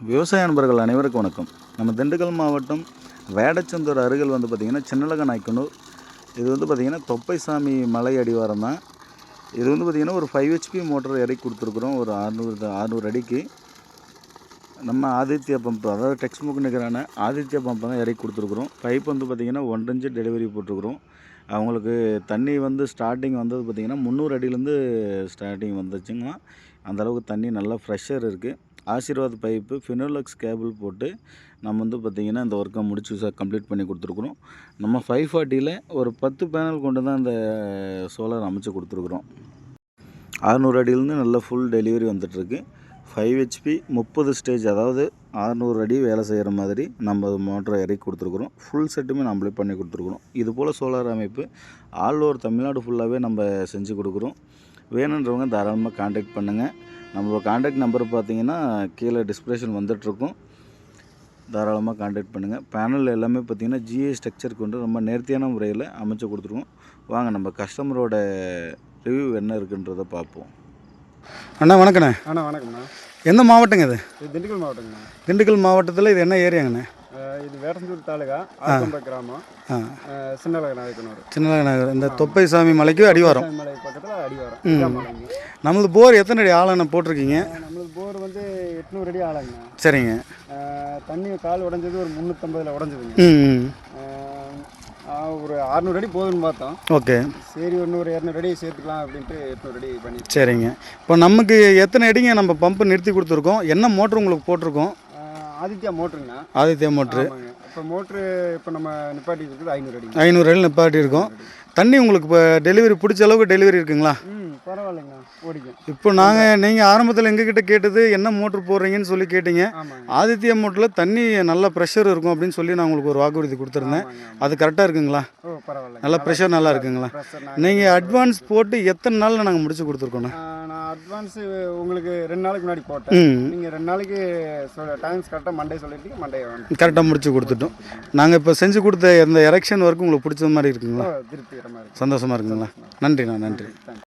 விவசாய நண்பர்கள் அனைவருக்கும் வணக்கம். நம்ம திண்டுக்கல் மாவட்டம் வேடச்சந்தூர் அருகில் பார்த்திங்கன்னா சின்னலகநாயக்கனூர். இது பார்த்திங்கன்னா தொப்பைசாமி மலை அடிவாரம் தான். இது பார்த்திங்கன்னா ஒரு 5 HP மோட்டர் இறக்கி கொடுத்துருக்குறோம். ஒரு 600 அடிக்கு நம்ம ஆதித்யா பம்ப், அதாவது டெக்ஸ்ட் நிற்கிறான ஆதித்யா பம்ப் தான் இறக்கி கொடுத்துருக்குறோம். பைப் பார்த்திங்கன்னா 1 இன்ச்சு டெலிவரி போட்டிருக்குறோம். அவங்களுக்கு தண்ணி ஸ்டார்டிங் பார்த்திங்கன்னா 300 அடியிலேருந்து ஸ்டார்டிங் வந்துச்சுங்க. அந்தளவுக்கு தண்ணி நல்லா ஃப்ரெஷ்ஷர் இருக்குது. ஆசீர்வாத் பைப்பு ஃபினோலக்ஸ் கேபிள் போட்டு நம்ம பார்த்திங்கன்னா இந்த ஒர்க்கை முடிச்சு கம்ப்ளீட் பண்ணி கொடுத்துருக்குறோம். நம்ம 540ல் ஒரு 10 பேனல் கொண்டு தான் இந்த சோலார் அமைச்சு கொடுத்துருக்குறோம். 600 அடியிலேருந்து நல்ல ஃபுல் டெலிவரி வந்துட்டுருக்கு. 5 HP 30 ஸ்டேஜ், அதாவது 600 அடி வேலை செய்கிற மாதிரி நம்ம மோட்டரை இறக்கி கொடுத்துருக்குறோம். ஃபுல் செட்டுமே நம்மளே பண்ணி கொடுத்துருக்குறோம். இது போல் சோலார் அமைப்பு ஆல் ஓவர் தமிழ்நாடு ஃபுல்லாகவே நம்ம செஞ்சு கொடுக்குறோம். வேணுன்றவங்க தாராளமாக கான்டாக்ட் பண்ணுங்கள். நம்மளோட கான்டாக்ட் நம்பர் பார்த்திங்கன்னா கீழே டிஸ்கிரிப்ஷன் வந்துட்டுருக்கும். தாராளமாக கான்டாக்ட் பண்ணுங்கள். பேனல் எல்லாமே பார்த்திங்கன்னா GI ஸ்ட்ரக்சர் கொண்டு ரொம்ப நேர்த்தியான முறையில் அமைச்சு கொடுத்துருவோம். வாங்க நம்ம கஸ்டமரோட ரிவ்யூ என்ன இருக்குன்றதை பார்ப்போம். அண்ணா வணக்கண்ணே. அண்ணா வணக்கம்ண்ணா. எந்த மாவட்டங்க இது? திண்டுக்கல் மாவட்டங்கண்ணா. திண்டுக்கல் மாவட்டத்தில் இது என்ன ஏரியாங்கண்ணே? இது வேடச்சந்தூர் தாலுகா ஆத்தம்பை கிராமம், சின்னலகநாயக்கனூர். சின்னலகநாயக்கனூர் இந்த தொப்பைசாமி மலைக்கு அடிவாரம். மலை பக்கத்தில் அடிவாரம். நம்மளது போர் எத்தனை அடி ஆழண்ணா போட்டிருக்கீங்க? நம்மளது போர் 800 அடி ஆழங்கண்ணா. சரிங்க. தண்ணி கால் உடஞ்சது ஒரு 350 உடஞ்சதுங்க. ஒரு 600 அடி போதுன்னு பார்த்தோம். ஓகே, சரி, ஒரு 200 அடி சேர்த்துக்கலாம் அப்படின்ட்டு 800 அடி பண்ணி. சரிங்க. இப்போ நமக்கு எத்தனை அடிங்க நம்ம பம்பு நிறுத்தி கொடுத்துருக்கோம்? என்ன மோட்ரு உங்களுக்கு போட்டிருக்கோம்? ஆதித்யா மோட்ருங்கண்ணா. ஆதித்யா மோட்ரு. இப்போ மோட்ரு இப்போ நம்ம நிப்பாட்டி இருக்குது 500 அடி. 500 அடி நிப்பாட்டி இருக்கோம். தண்ணி உங்களுக்கு இப்போ டெலிவரி பிடிச்ச அளவுக்கு டெலிவரி இருக்குங்களா? பரவாயில்லைங்கண்ணா, ஓடிக்கும். இப்போ நீங்கள் ஆரம்பத்தில் எங்ககிட்ட கேட்டது என்ன மோட்ரு போடுறீங்கன்னு சொல்லி கேட்டீங்க. ஆதித்யா மோட்டரில் தண்ணி நல்ல ப்ரெஷர் இருக்கும் அப்படின்னு சொல்லி நான் உங்களுக்கு ஒரு வாக்குறுதி கொடுத்துருந்தேன். அது கரெக்டாக இருக்குங்களா? நல்லா ப்ரெஷர் நல்லா இருக்குங்களா? நீங்கள் அட்வான்ஸ் போட்டு எத்தனை நாளில் நாங்கள் முடிச்சு கொடுத்துருக்கோண்ணா? நான் அட்வான்ஸ் உங்களுக்கு 2 நாளைக்கு முன்னாடி போட்டேன். நீங்கள் 2 நாளைக்கு டைம்ஸ் கரெக்டாக மண்டே சொல்லிட்டு மண்டே கரெக்டாக முடிச்சு கொடுத்துட்டோம். நாங்கள் இப்போ செஞ்சு கொடுத்த இந்த எரெக்ஷன் ஒர்க்கு உங்களுக்கு பிடிச்ச மாதிரி இருக்குங்களா? திருப்திகரமாக இருக்குது. சந்தோஷமாக இருக்குங்களா? நன்றிண்ணா, நன்றி.